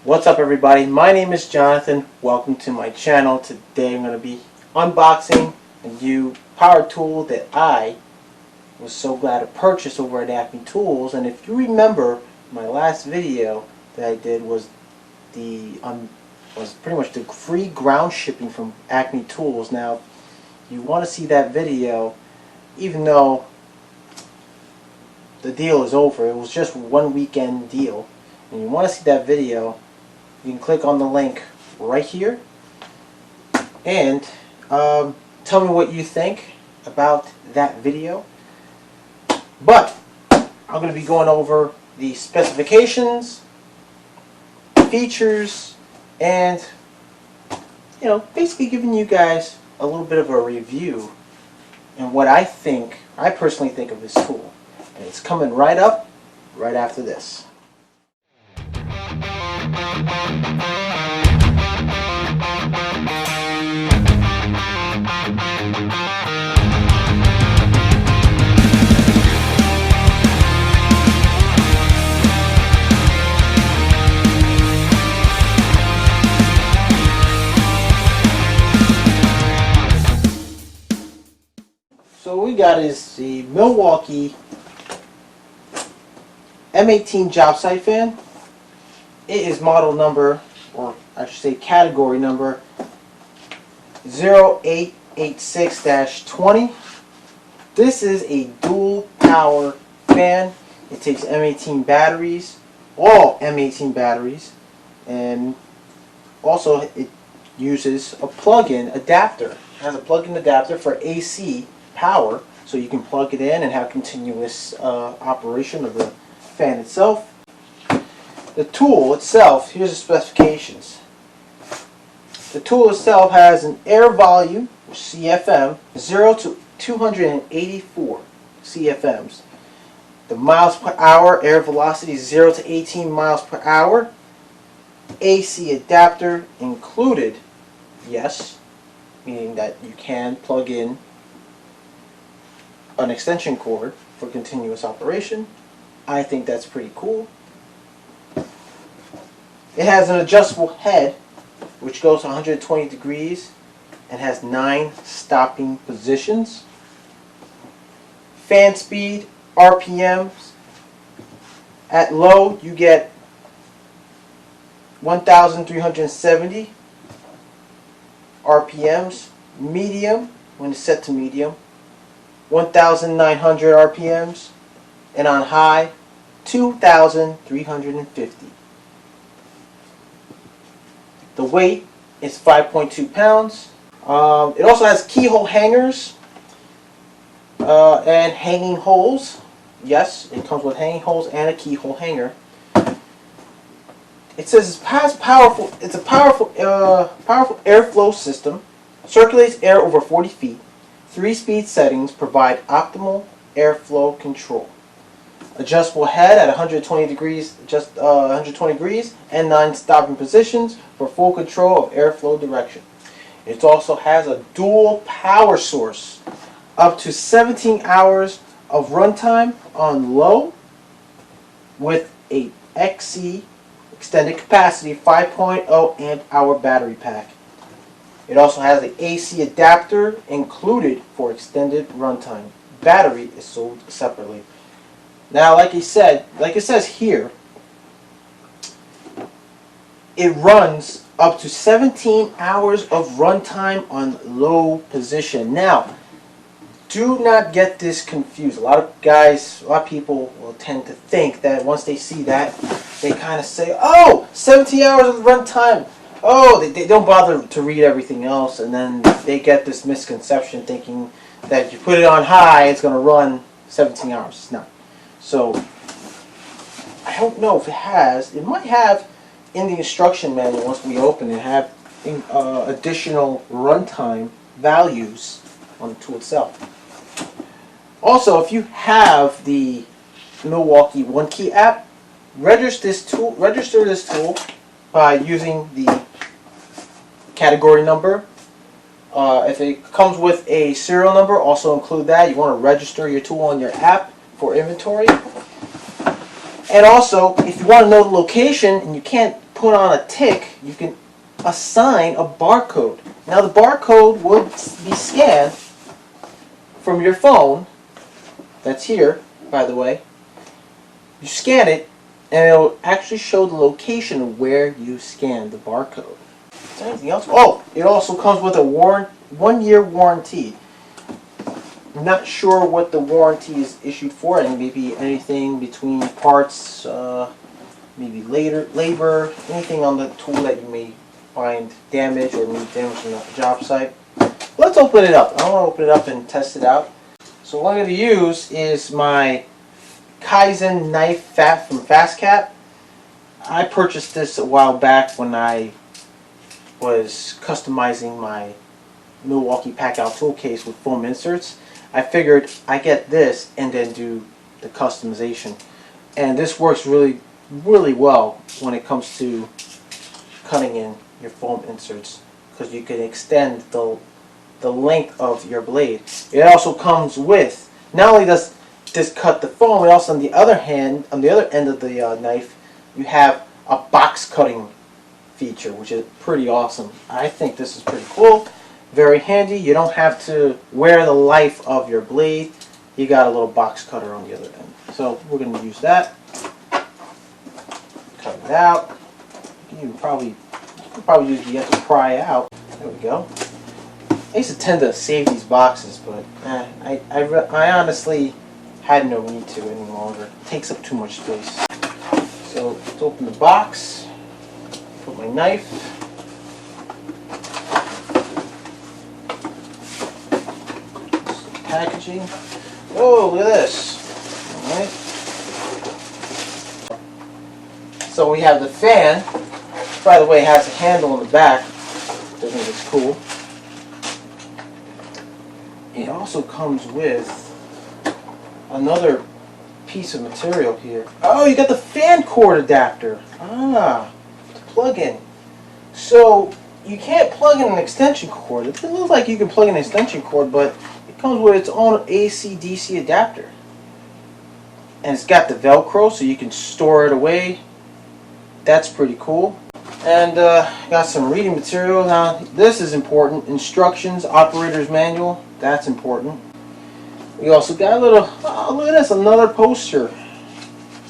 What's up, everybody? My name is Jonathan. Welcome to my channel. Today I'm going to be unboxing a new power tool that I was so glad to purchase over at Acme Tools. And if you remember, my last video that I did was pretty much the free ground shipping from Acme Tools. Now, if you want to see that video, even though the deal is over, it was just one weekend deal, and you want to see that video, you can click on the link right here and tell me what you think about that video. But I'm going to be going over the specifications, features, and basically giving you guys a little bit of a review and what I personally think of this tool. And it's coming right up right after this. So what we got is the Milwaukee M18 job site fan. It is model number, or I should say category number 0886-20. This is a dual power fan. It takes M18 batteries, all M18 batteries, and also it uses a plug-in adapter. It has a plug-in adapter for AC power, so you can plug it in and have continuous operation of the fan itself. The tool itself, here's the specifications. The tool itself has an air volume, or CFM, 0 to 284 CFMs. The miles per hour, air velocity, 0 to 18 miles per hour. AC adapter included, yes, meaning that you can plug in an extension cord for continuous operation. I think that's pretty cool. It has an adjustable head which goes 120 degrees and has 9 stopping positions. Fan speed, RPMs. At low you get 1,370 RPMs. Medium, when it's set to medium, 1,900 RPMs. And on high, 2,350. The weight is 5.2 pounds. It also has keyhole hangers and hanging holes. Yes, it comes with hanging holes and a keyhole hanger. It says it's a powerful airflow system. Circulates air over 40 feet. 3-speed settings provide optimal airflow control. Adjustable head at 120 degrees, just 120 degrees, and 9 stopping positions for full control of airflow direction. It also has a dual power source, up to 17 hours of runtime on low, with a XC extended capacity 5.0 amp hour battery pack. It also has an AC adapter included for extended runtime. Battery is sold separately. Now, like it says here, it runs up to 17 hours of runtime on low position. Now, do not get this confused. A lot of people will tend to think that once they see that, they kind of say, oh, 17 hours of runtime. Oh, they don't bother to read everything else, and then they get this misconception thinking that if you put it on high, it's going to run 17 hours. It's not. So, I don't know if it has. It might have in the instruction manual, once we open it, have additional runtime values on the tool itself. Also, if you have the Milwaukee One Key app, register this tool by using the category number. If it comes with a serial number, also include that. You want to register your tool on your app for inventory. And also, if you want to know the location and you can't put on a tick, you can assign a barcode. Now the barcode would be scanned from your phone. That's here, by the way. You scan it, and it'll actually show the location of where you scanned the barcode. Is there anything else? Oh, it also comes with a 1-year warranty. I'm not sure what the warranty is issued for, and maybe anything between parts, maybe labor, anything on the tool that you may find damaged or need damage on the job site. Let's open it up. I want to open it up and test it out. So what I'm going to use is my Kaizen Knife from FastCap. I purchased this a while back when I was customizing my Milwaukee pack-out tool case with foam inserts. I figured I get this and then do the customization, and this works really well when it comes to cutting in your foam inserts, because you can extend the length of your blade. It also comes with, not only does this cut the foam, it also on the other end of the knife you have a box cutting feature, which is pretty awesome. I think this is pretty cool. Very handy. You don't have to wear the life of your blade. You got a little box cutter on the other end. So we're going to use that. Cut it out. You can probably use the end to pry out. There we go. I used to tend to save these boxes, but I honestly had no need to any longer. It takes up too much space. So let's open the box. Put my knife. Packaging. Oh, look at this. Alright. So we have the fan. By the way, it has a handle in the back. I think it's cool. It also comes with another piece of material here. Oh, you got the fan cord adapter. To plug in. So you can't plug in an extension cord. It looks like you can plug in an extension cord, but it comes with its own AC/DC adapter. And it's got the Velcro, so you can store it away. That's pretty cool. And got some reading material. Now this is important. Instructions, operator's manual. That's important. We also got a little, oh, look at this, another poster.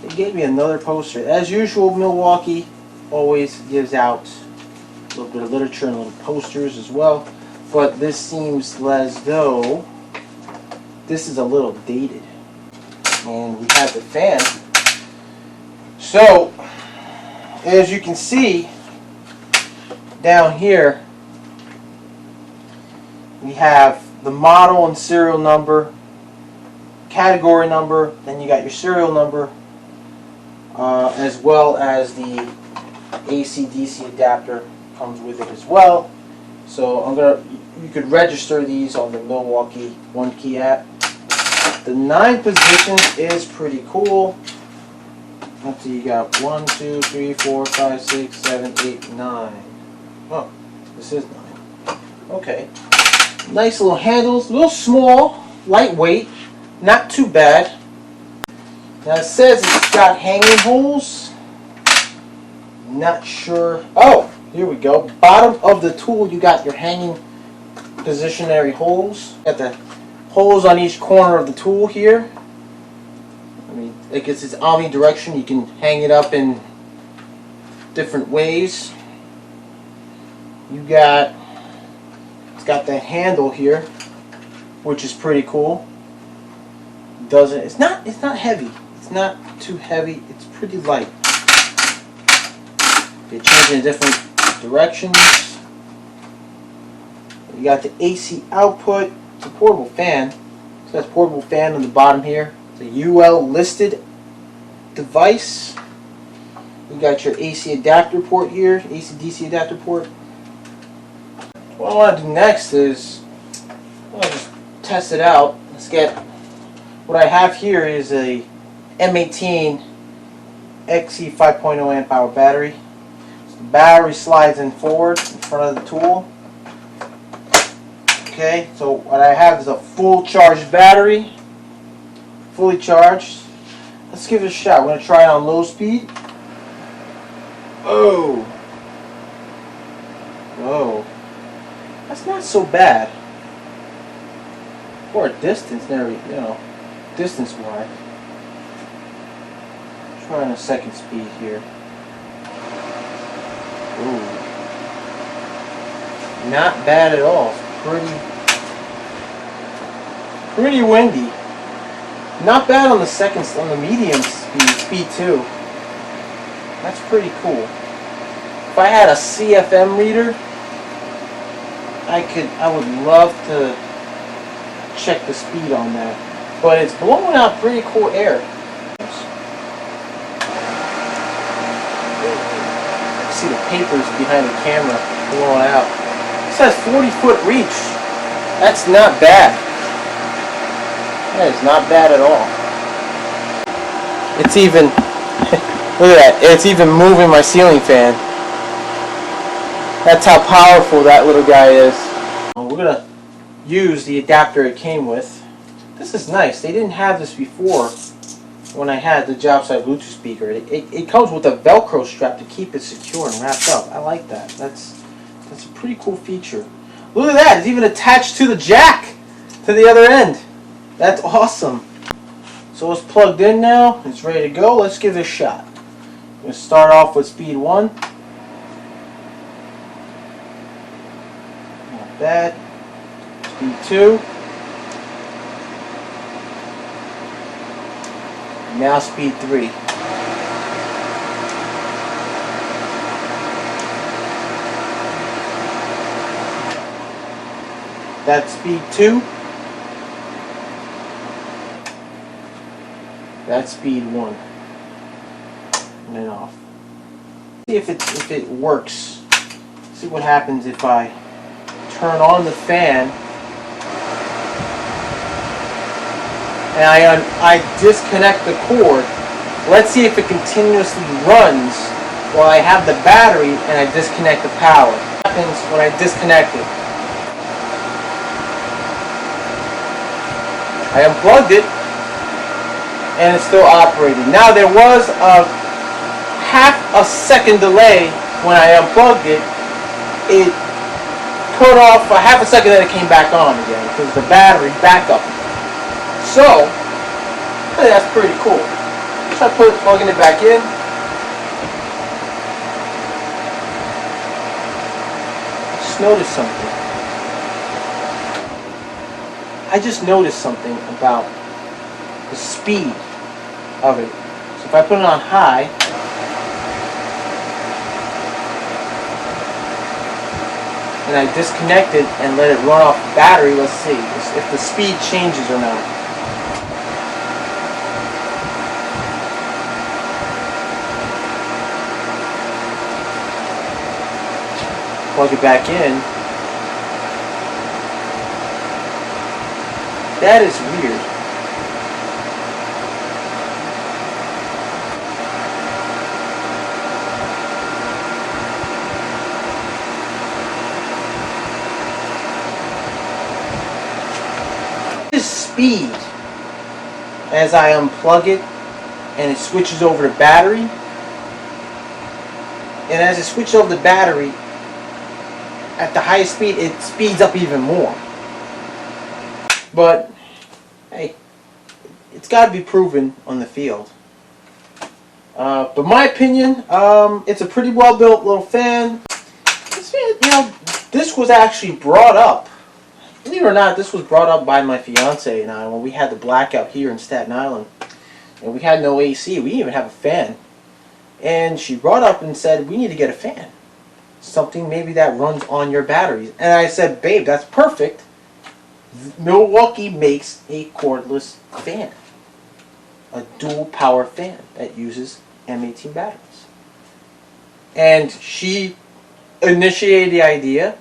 They gave me another poster. As usual, Milwaukee always gives out a little bit of literature and little posters as well. But this seems as though this is a little dated. And we have the fan. So, as you can see, down here, we have the model and serial number, category number, then you got your serial number, as well as the AC/DC adapter comes with it as well. So you could register these on the Milwaukee One Key app. The 9 positions is pretty cool. Let's see, you got 1, 2, 3, 4, 5, 6, 7, 8, 9. Oh, this is 9. Okay. Nice little handles, a little small, lightweight, not too bad. Now it says it's got hanging holes. Not sure. Oh, here we go. Bottom of the tool, you got your hanging positionary holes. Got the holes on each corner of the tool here. I mean, it gets its omnidirection. You can hang it up in different ways. It's got the handle here, which is pretty cool. It's not heavy. It's not too heavy. It's pretty light. You change it in different directions. You got the AC output. It's a portable fan. So that's portable fan on the bottom here. It's a UL listed device. You got your AC adapter port here, AC/DC adapter port. What I want to do next is I want to just test it out. Let's get, what I have here is a M18 XE 5.0 amp hour battery. So the battery slides in forward in front of the tool. Okay, so what I have is a full charged battery, fully charged. Let's give it a shot. We're going to try it on low speed. Oh. Whoa. That's not so bad. For a distance, there, you know, distance-wise. Trying a second speed here. Ooh. Not bad at all. It's pretty windy. Not bad on the second, on the medium speed 2. That's pretty cool. If I had a CFM reader, I would love to check the speed on that. But it's blowing out pretty cool air. See the papers behind the camera blowing out. It says 40-foot reach. That's not bad. That is not bad at all. It's even, look at that, it's even moving my ceiling fan. That's how powerful that little guy is. We're going to use the adapter it came with. This is nice. They didn't have this before when I had the job site Bluetooth speaker. It comes with a Velcro strap to keep it secure and wrapped up. I like that. That's a pretty cool feature. Look at that. It's even attached to the jack to the other end. That's awesome. So it's plugged in now. It's ready to go. Let's give it a shot. I'm going to start off with speed 1. Not bad. Speed 2. Now speed 3. That's speed 2. That's speed 1. And then off. See if it works. See what happens if I turn on the fan and I disconnect the cord. Let's see if it continuously runs while I have the battery and I disconnect the power. What happens when I disconnect it? I unplugged it and it's still operating. Now there was a half a second delay when I unplugged it. It put off a half a second, then it came back on again because the battery backup. So, I think that's pretty cool. So I plugging it back in. I just noticed something about the speed of it. So if I put it on high, and I disconnect it and let it run off the battery, let's see if the speed changes or not. Plug it back in. That is weird. This speed, as I unplug it and it switches over to battery, and as it switches over to battery, at the highest speed, it speeds up even more. But, hey, it's got to be proven on the field. But my opinion, it's a pretty well built little fan. This was actually brought up. Believe it or not, this was brought up by my fiance and I when we had the blackout here in Staten Island. And we had no AC. We didn't even have a fan. And she brought up and said, we need to get a fan. Something maybe that runs on your batteries. And I said, babe, that's perfect. Milwaukee makes a cordless fan. A dual power fan that uses M18 batteries. And she initiated the idea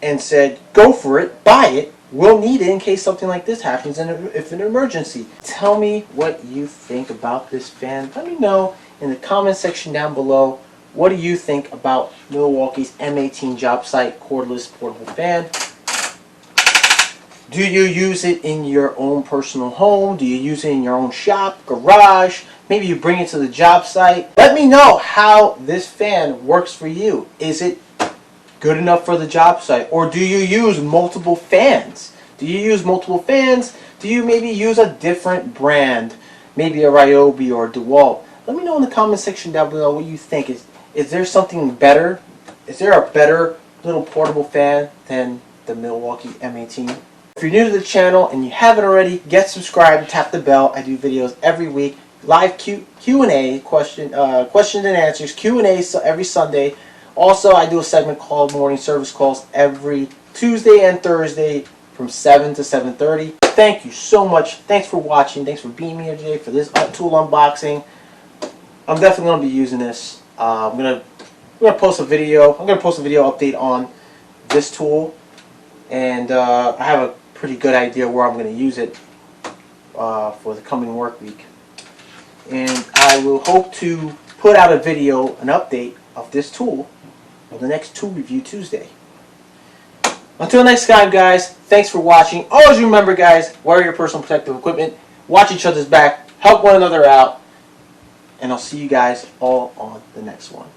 and said, go for it, buy it. We'll need it in case something like this happens if an emergency. Tell me what you think about this fan. Let me know in the comment section down below. What do you think about Milwaukee's M18 job site cordless portable fan? Do you use it in your own personal home? Do you use it in your own shop, garage? Maybe you bring it to the job site. Let me know how this fan works for you. Is it good enough for the job site? Or do you use multiple fans? Do you use multiple fans? Do you maybe use a different brand? Maybe a Ryobi or a DeWalt? Let me know in the comment section down below what you think. Is there something better? Is there a better little portable fan than the Milwaukee M18? If you're new to the channel and you haven't already, get subscribed and tap the bell. I do videos every week. Live Q&A, questions and answers, Q&A every Sunday. Also, I do a segment called Morning Service Calls every Tuesday and Thursday from 7 to 7:30. Thank you so much. Thanks for watching. Thanks for being here today for this tool unboxing. I'm definitely going to be using this. I'm gonna post a video. I'm gonna post a video update on this tool, and I have a pretty good idea where I'm going to use it for the coming work week. And I will hope to put out a video, an update of this tool on the next Tool Review Tuesday. Until next time, guys, thanks for watching. Always remember, guys, wear your personal protective equipment, watch each other's back, help one another out, and I'll see you guys all on the next one.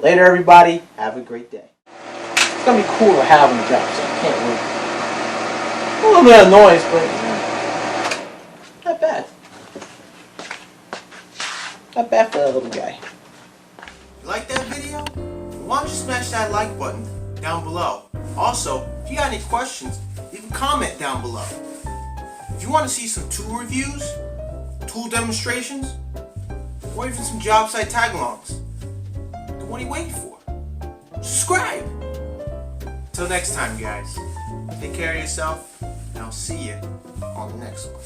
Later, everybody. Have a great day. It's going to be cool to have on the job, so I can't wait. A little bit of noise, but not bad. Not bad for that little guy. You like that video? Why don't you smash that like button down below? Also, if you got any questions, leave a comment down below. If you want to see some tool reviews, tool demonstrations, or even some job site tag-alongs, then what are you waiting for? Subscribe! Till next time, guys. Take care of yourself, and I'll see you on the next one.